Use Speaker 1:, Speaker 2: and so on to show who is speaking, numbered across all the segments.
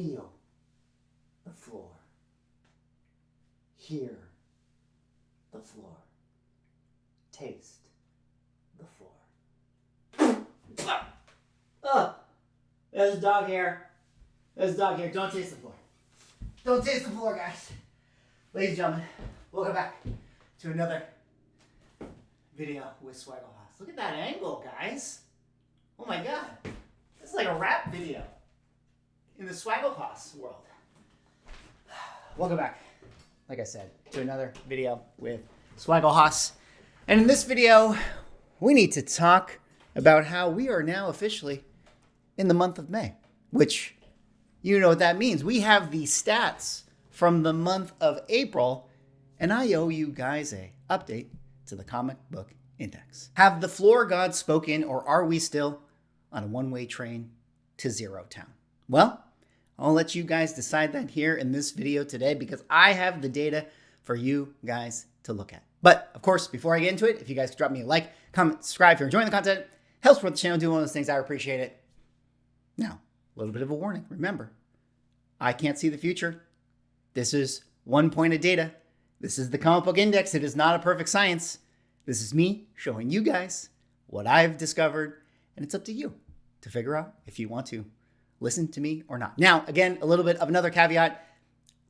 Speaker 1: Feel the floor. Hear the floor. Taste the floor. There's a dog hair. There's a dog hair. Don't taste the floor. Don't taste the floor, guys. Ladies and gentlemen, welcome back to another video with Swaggle Hoss. Look at that angle, guys. Oh my God. This is like a rap video in the Swaggle Hoss world. Welcome back, like I said, to another video with Swaggle Hoss. And in this video, we need to talk about how we are now officially in the month of May, which you know what that means. We have the stats from the month of April, and I owe you guys a update to the comic book index. Have the floor gods spoken, or are we still on a one-way train to Zero Town? Well, I'll let you guys decide that here in this video today because I have the data for you guys to look at. But of course, before I get into it, if you guys could drop me a like, comment, subscribe if you're enjoying the content, helps support the channel, do one of those things, I appreciate it. Now, a little bit of a warning. Remember, I can't see the future. This is one point of data. This is the comic book index. It is not a perfect science. This is me showing you guys what I've discovered, and it's up to you to figure out if you want to listen to me or not. Now, again, a little bit of another caveat.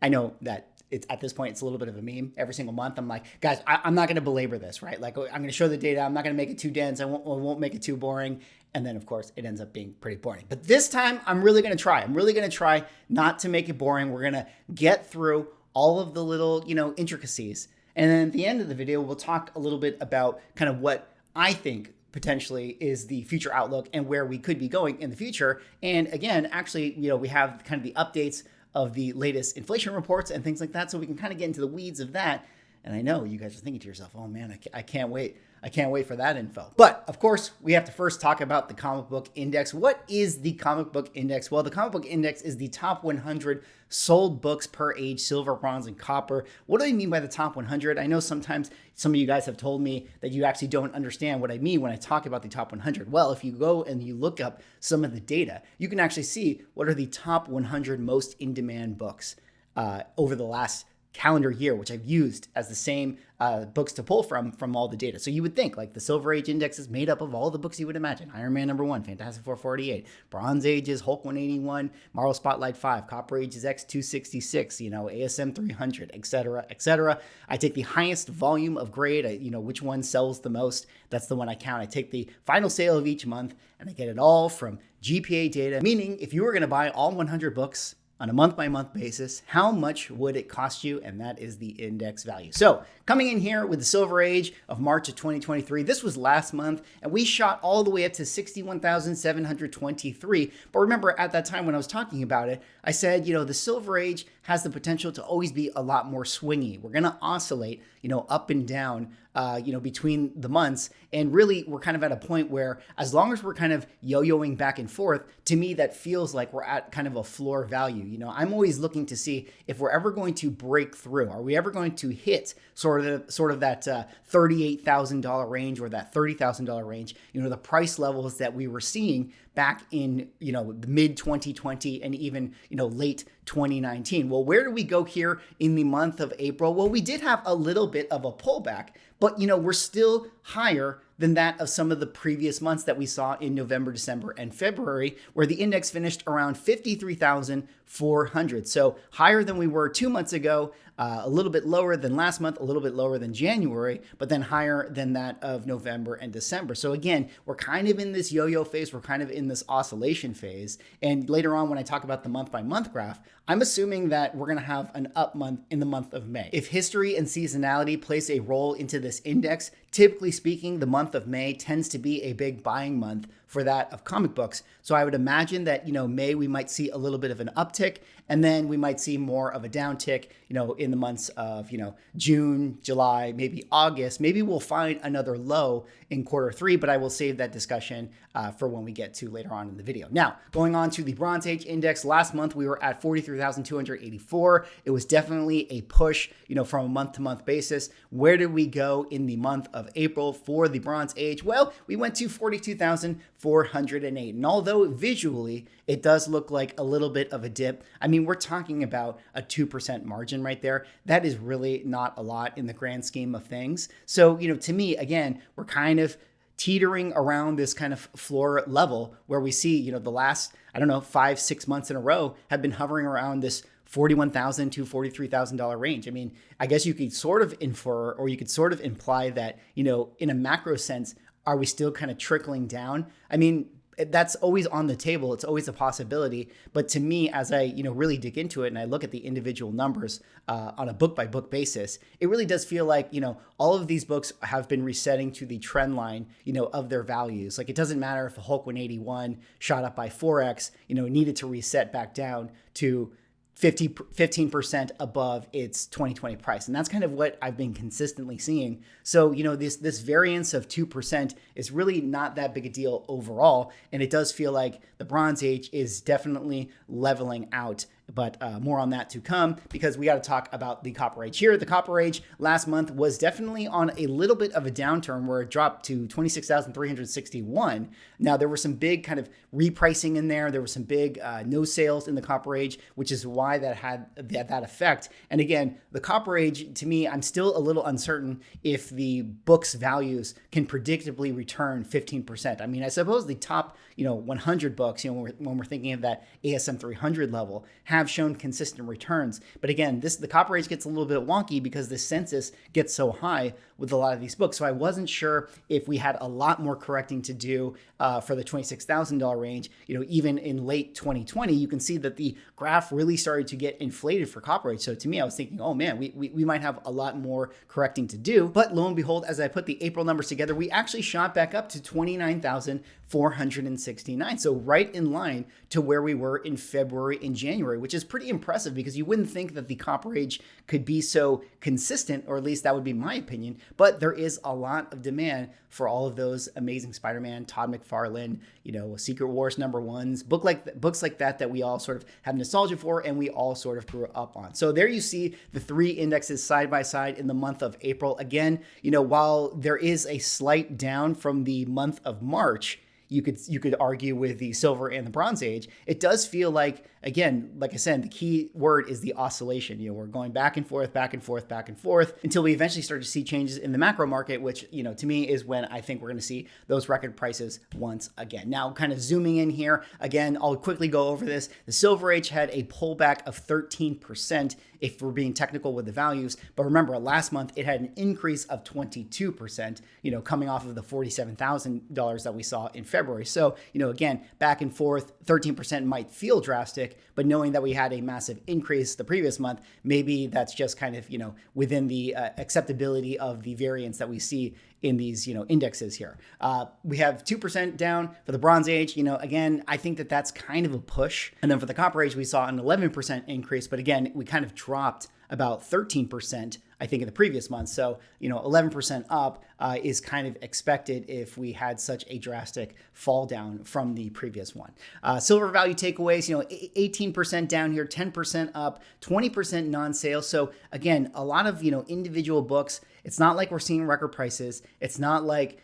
Speaker 1: I know that it's at this point, it's a little bit of a meme. Every single month, I'm like, guys, I'm not going to belabor this, right? Like, I'm going to show the data. I'm not going to make it too dense. I won't make it too boring. And then, of course, it ends up being pretty boring. But this time, I'm really going to try. I'm really going to try not to make it boring. We're going to get through all of the little, intricacies. And then at the end of the video, we'll talk a little bit about kind of what I think potentially is the future outlook and where we could be going in the future. And again, actually, we have kind of the updates of the latest inflation reports and things like that. So we can kind of get into the weeds of that. And I know you guys are thinking to yourself, oh man, I can't wait. I can't wait for that info. But of course, we have to first talk about the comic book index. What is the comic book index? Well, the comic book index is the top 100 sold books per age, silver, bronze, and copper. What do I mean by the top 100? I know sometimes some of you guys have told me that you actually don't understand what I mean when I talk about the top 100. Well, if you go and you look up some of the data, you can actually see what are the top 100 most in-demand books over the last calendar year, which I've used as the same books to pull from all the data. So you would think like the Silver Age Index is made up of all the books you would imagine. Iron Man #1, Fantastic Four 48, Bronze Age is Hulk 181, Marvel Spotlight 5, Copper Age is X 266, ASM 300, etc., etc. I take the highest volume of grade, which one sells the most. That's the one I count. I take the final sale of each month and I get it all from GPA data, meaning if you were going to buy all 100 books on a month-by-month basis, how much would it cost you? And that is the index value. So coming in here with the Silver Age of March of 2023, this was last month, and we shot all the way up to 61,723. But remember, at that time when I was talking about it, I said, the Silver Age has the potential to always be a lot more swingy. We're going to oscillate, up and down, between the months. And really, we're kind of at a point where as long as we're kind of yo-yoing back and forth, to me, that feels like we're at kind of a floor value. I'm always looking to see if we're ever going to break through. Are we ever going to hit sort of that $38,000 range or that $30,000 range? The price levels that we were seeing back in, the mid 2020 and even, late 2019. Well, where do we go here in the month of April? Well, we did have a little bit of a pullback, but, we're still higher than that of some of the previous months that we saw in November, December, and February, where the index finished around 53,400. So higher than we were 2 months ago, a little bit lower than last month, a little bit lower than January, but then higher than that of November and December. So again, we're kind of in this yo-yo phase. We're kind of in this oscillation phase. And later on, when I talk about the month-by-month graph, I'm assuming that we're going to have an up month in the month of May. If history and seasonality plays a role into this index, typically speaking, the month of May tends to be a big buying month for that of comic books. So I would imagine that, May we might see a little bit of an uptick, and then we might see more of a downtick, in the months of, June, July, maybe August. Maybe we'll find another low in Q3, but I will save that discussion for when we get to later on in the video. Now, going on to the Bronze Age Index, last month we were at 43,284. It was definitely a push, from a month-to-month basis. Where did we go in the month of April for the Bronze Age? Well, we went to 42,000. $408. And although visually it does look like a little bit of a dip, I mean, we're talking about a 2% margin right there. That is really not a lot in the grand scheme of things. So, to me, again, we're kind of teetering around this kind of floor level where we see, the last, 5-6 months in a row have been hovering around this $41,000 to $43,000 range. I mean, I guess you could sort of infer, or you could sort of imply that, in a macro sense, are we still kind of trickling down? I mean, that's always on the table. It's always a possibility. But to me, as I, really dig into it and I look at the individual numbers on a book by book basis, it really does feel like, all of these books have been resetting to the trend line, of their values. Like, it doesn't matter if a Hulk 181 shot up by 4X, needed to reset back down to 15% above its 2020 price. And that's kind of what I've been consistently seeing. So, this variance of 2% is really not that big a deal overall. And it does feel like the Bronze Age is definitely leveling out. But more on that to come, because we got to talk about the Copper Age here. The Copper Age last month was definitely on a little bit of a downturn where it dropped to 26,361. Now, there were some big kind of repricing in there. There were some big no sales in the Copper Age, which is why that had that effect. And again, the Copper Age, to me, I'm still a little uncertain if the book's values can predictably return 15%. I mean, I suppose the top 100 books, when we're thinking of that ASM 300 level, have shown consistent returns. But again, the Copper Age gets a little bit wonky because the census gets so high with a lot of these books. So I wasn't sure if we had a lot more correcting to do for the $26,000 range. Even in late 2020, you can see that the graph really started to get inflated for Copper Age. So to me, I was thinking, oh man, we might have a lot more correcting to do. But lo and behold, as I put the April numbers together, we actually shot back up to 29,469. So right in line to where we were in February and January, which is pretty impressive because you wouldn't think that the Copper Age could be so consistent, or at least that would be my opinion. But there is a lot of demand for all of those amazing Spider-Man, Todd McFarlane, Secret Wars #1s, books like that we all sort of have nostalgia for and we all sort of grew up on. So there you see the three indexes side by side in the month of April. Again, while there is a slight down from the month of March, you could argue with the Silver and the Bronze Age, it does feel like, again, like I said, the key word is the oscillation. We're going back and forth, back and forth, back and forth until we eventually start to see changes in the macro market, which, to me is when I think we're going to see those record prices once again. Now, kind of zooming in here, again, I'll quickly go over this. The Silver Age had a pullback of 13%. If we're being technical with the values. But remember, last month, it had an increase of 22%, coming off of the $47,000 that we saw in February. So, again, back and forth, 13% might feel drastic, but knowing that we had a massive increase the previous month, maybe that's just kind of, within the acceptability of the variance that we see in these, indexes here. We have 2% down for the Bronze Age. Again, I think that that's kind of a push. And then for the Copper Age, we saw an 11% increase, but again, we kind of dropped about 13%, I think, in the previous month. So, 11% up is kind of expected if we had such a drastic fall down from the previous one. Silver value takeaways, 18% down here, 10% up, 20% non-sale. So again, a lot of, individual books. It's not like we're seeing record prices. It's not like,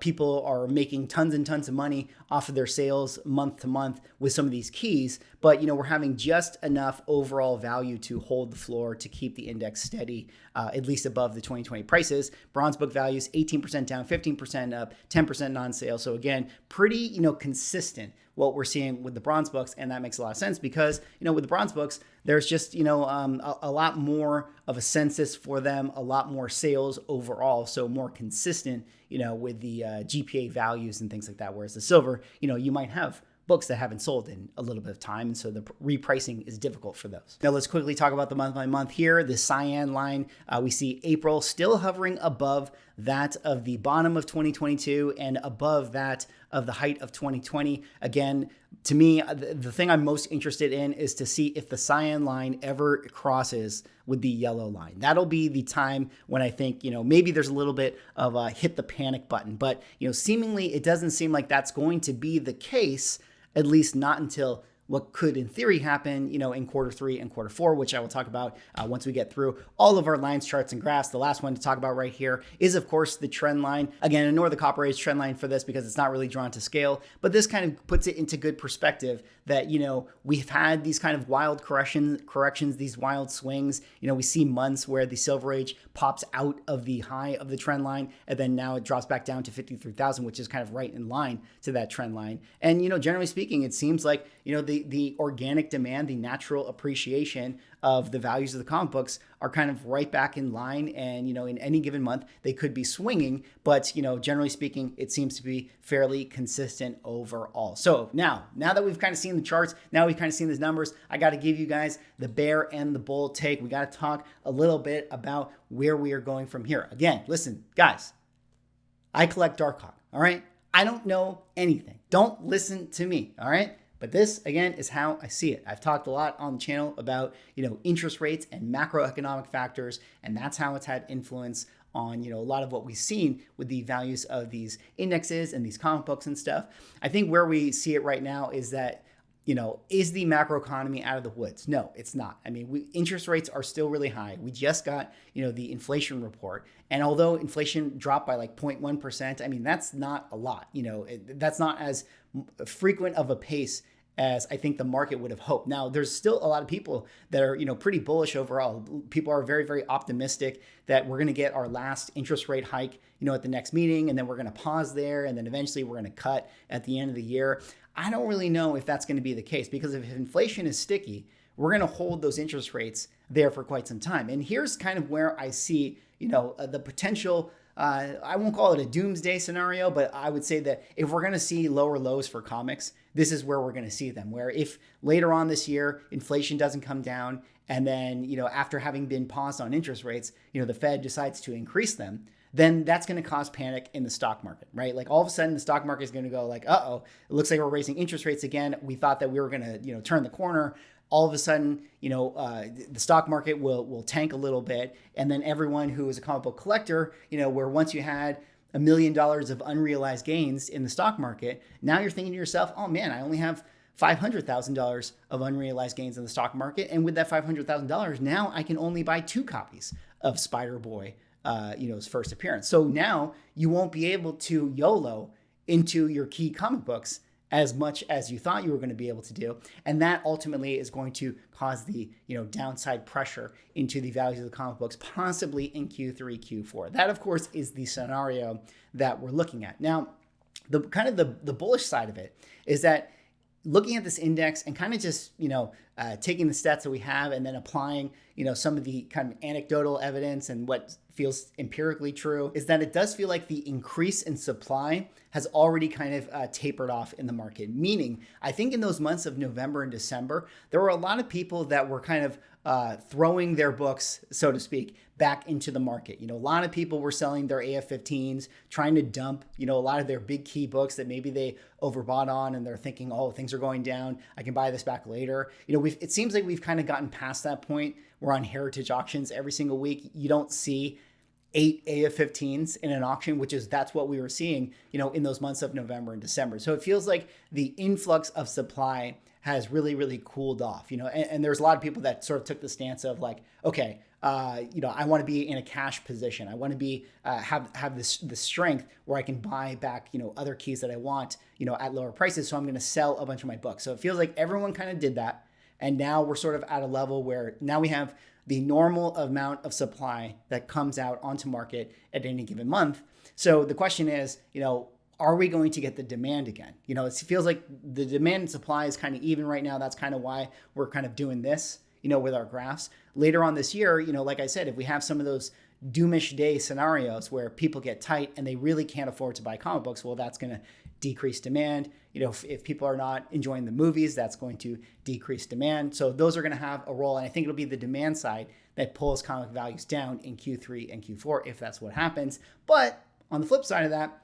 Speaker 1: people are making tons and tons of money off of their sales month to month with some of these keys, but, we're having just enough overall value to hold the floor to keep the index steady, at least above the 2020 prices. Bronze book values, 18% down, 15% up, 10% non-sale. So again, pretty, consistent what we're seeing with the bronze books. And that makes a lot of sense because, with the bronze books, there's just, a lot more of a census for them, a lot more sales overall. So more consistent, with the GPA values and things like that. Whereas the silver, you might have books that haven't sold in a little bit of time. And so the repricing is difficult for those. Now let's quickly talk about the month by month here. The cyan line, we see April still hovering above that of the bottom of 2022 and above that of the height of 2020. Again, to me, the thing I'm most interested in is to see if the cyan line ever crosses with the yellow line. That'll be the time when I think, maybe there's a little bit of a hit the panic button, but, seemingly it doesn't seem like that's going to be the case, at least not until what could in theory happen, in Q3 and Q4, which I will talk about once we get through all of our lines, charts, and graphs. The last one to talk about right here is, of course, the trend line. Again, ignore the copper age trend line for this because it's not really drawn to scale, but this kind of puts it into good perspective that, we've had these kind of wild corrections, these wild swings. We see months where the silver age pops out of the high of the trend line, and then now it drops back down to 53,000, which is kind of right in line to that trend line. And, generally speaking, it seems like, the organic demand, the natural appreciation of the values of the comic books are kind of right back in line. And, in any given month, they could be swinging, but, generally speaking, it seems to be fairly consistent overall. So now that we've kind of seen the charts, now we've kind of seen these numbers, I got to give you guys the bear and the bull take. We got to talk a little bit about where we are going from here. Again, listen, guys, I collect Darkhawk, all right? I don't know anything. Don't listen to me, all right? But this, again, is how I see it. I've talked a lot on the channel about, interest rates and macroeconomic factors, and that's how it's had influence on, a lot of what we've seen with the values of these indexes and these comic books and stuff. I think where we see it right now is that, is the macroeconomy out of the woods? No, it's not. I mean, interest rates are still really high. We just got, the inflation report. And although inflation dropped by like 0.1%, I mean, that's not a lot. That's not as frequent of a pace as I think the market would have hoped. Now, there's still a lot of people that are, pretty bullish overall. People are very, very optimistic that we're going to get our last interest rate hike, at the next meeting, and then we're going to pause there, and then eventually we're going to cut at the end of the year. I don't really know if that's going to be the case, because if inflation is sticky, we're going to hold those interest rates there for quite some time. And here's kind of where I see, the potential, I won't call it a doomsday scenario, but I would say that if we're going to see lower lows for comics, this is where we're going to see them, where if later on this year, inflation doesn't come down, and then, after having been paused on interest rates, the Fed decides to increase them, then that's going to cause panic in the stock market, right? Like all of a sudden the stock market is going to go like, uh-oh, it looks like we're raising interest rates again. We thought that we were going to, turn the corner. All of a sudden, the stock market will tank a little bit. And then everyone who is a comic book collector, where once you had $1 million of unrealized gains in the stock market, now you're thinking to yourself, oh man, I only have $500,000 of unrealized gains in the stock market. And with that $500,000, now I can only buy 2 copies of Spider-Boy, his first appearance. So now you won't be able to YOLO into your key comic books as much as you thought you were going to be able to do. And that ultimately is going to cause the, downside pressure into the values of the comic books, possibly in Q3, Q4. That, of course, is the scenario that we're looking at. Now, the bullish side of it is that looking at this index and kind of just, taking the stats that we have and then applying, some of the kind of anecdotal evidence and what feels empirically true, is that it does feel like the increase in supply has already kind of tapered off in the market. Meaning, I think in those months of November and December, there were a lot of people that were kind of throwing their books, so to speak, back into the market. A lot of people were selling their AF-15s, trying to dump, a lot of their big key books that maybe they overbought on, and they're thinking, oh, things are going down, I can buy this back later. It seems like we've kind of gotten past that point. We're on heritage auctions every single week. You don't see 8 AF-15s in an auction, that's what we were seeing, in those months of November and December. So it feels like the influx of supply has really, really cooled off, and there's a lot of people that sort of took the stance of like, okay, I want to be in a cash position. I want to be, have the strength where I can buy back, other keys that I want, at lower prices. So I'm going to sell a bunch of my books. So it feels like everyone kind of did that. And now we're sort of at a level where now we have the normal amount of supply that comes out onto market at any given month. So the question is, are we going to get the demand again? It feels like the demand and supply is kind of even right now. That's kind of why we're kind of doing this, with our graphs. Later on this year, like I said, if we have some of those doomish day scenarios where people get tight and they really can't afford to buy comic books, well, that's going to decrease demand. If people are not enjoying the movies, that's going to decrease demand. So those are going to have a role. And I think it'll be the demand side that pulls comic values down in Q3 and Q4 if that's what happens. But on the flip side of that,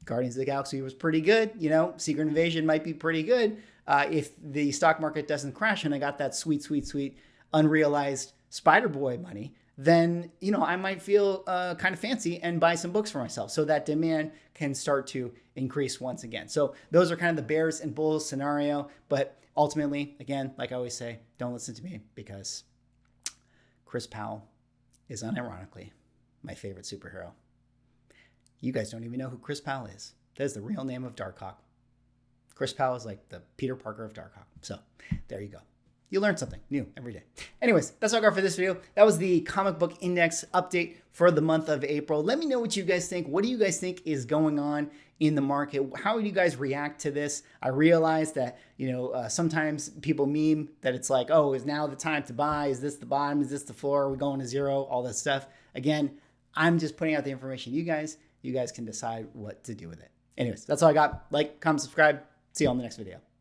Speaker 1: Guardians of the Galaxy was pretty good. Secret Invasion might be pretty good if the stock market doesn't crash and I got that sweet, sweet, sweet unrealized Spider-Boy money. Then, I might feel kind of fancy and buy some books for myself. So that demand can start to increase once again. So those are kind of the bears and bulls scenario. But ultimately, again, like I always say, don't listen to me because Chris Powell is unironically my favorite superhero. You guys don't even know who Chris Powell is. That is the real name of Darkhawk. Chris Powell is like the Peter Parker of Darkhawk. So there you go. You learn something new every day. Anyways, that's all I got for this video. That was the comic book index update for the month of April. Let me know what you guys think. What do you guys think is going on in the market? How do you guys react to this? I realize that, sometimes people meme that it's like, oh, is now the time to buy? Is this the bottom? Is this the floor? Are we going to zero? All that stuff. Again, I'm just putting out the information. You guys can decide what to do with it. Anyways, that's all I got. Like, comment, subscribe. See you on the next video.